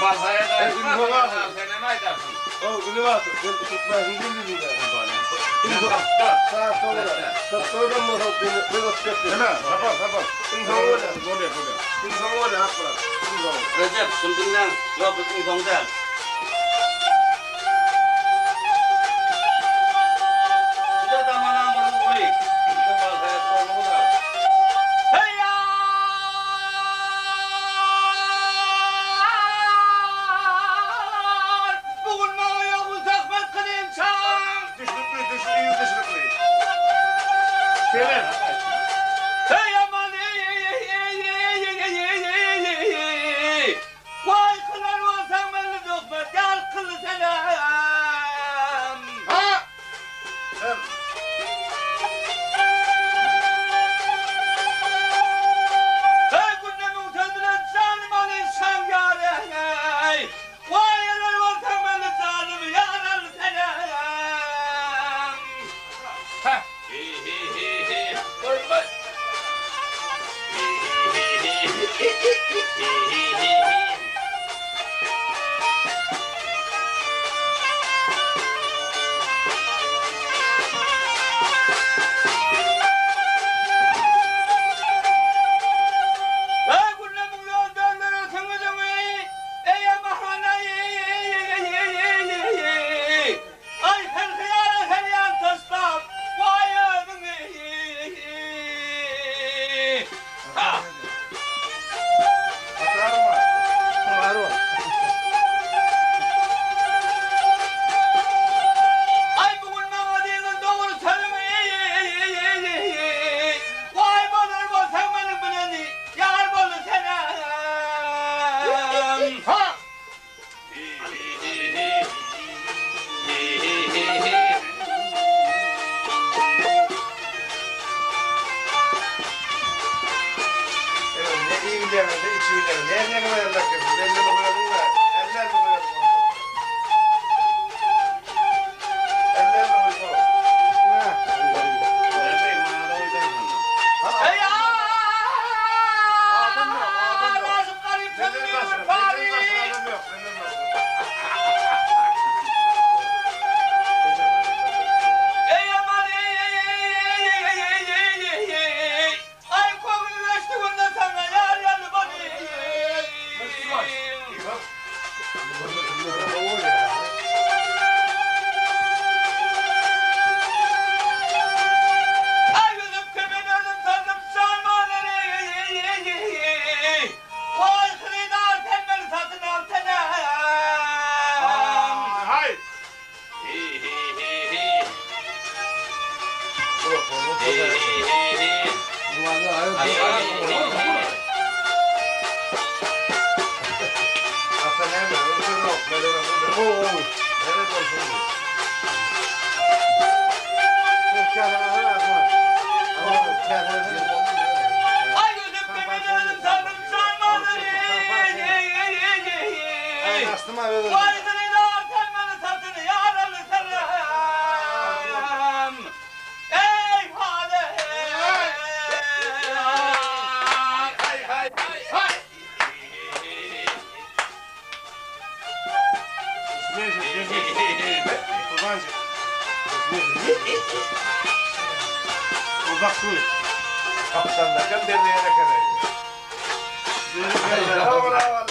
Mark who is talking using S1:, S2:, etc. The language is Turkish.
S1: Balhaya da sen ne aydarsın?
S2: O günü var. Ben tutmayın bildim de. Sağ sola. Sonra mı hopin? Biraz kötü.
S3: Hemen kapat.
S2: İnsan öyle.
S3: Böyle.
S2: İnsan öyle haklı.
S1: Recep şimdiden yok bizim sonunda. Bir de damanan bunu koyayım. İşte balhaya sorunu da. Hey ya! Bugün bana yoklu zahmet kılayım çağım.
S3: Dışlıklı. Selam.
S1: Hey aman vay kılar olsan beni dokma gel kılı selam.
S3: Ha!
S1: Hey gündemin tadına canım al insan yâre. Vay kılar olsan beni canım yâre selam. Ha! Vay.
S3: Uzaklı.
S2: Kaptanlarken derneğe kadar.
S3: Bravo.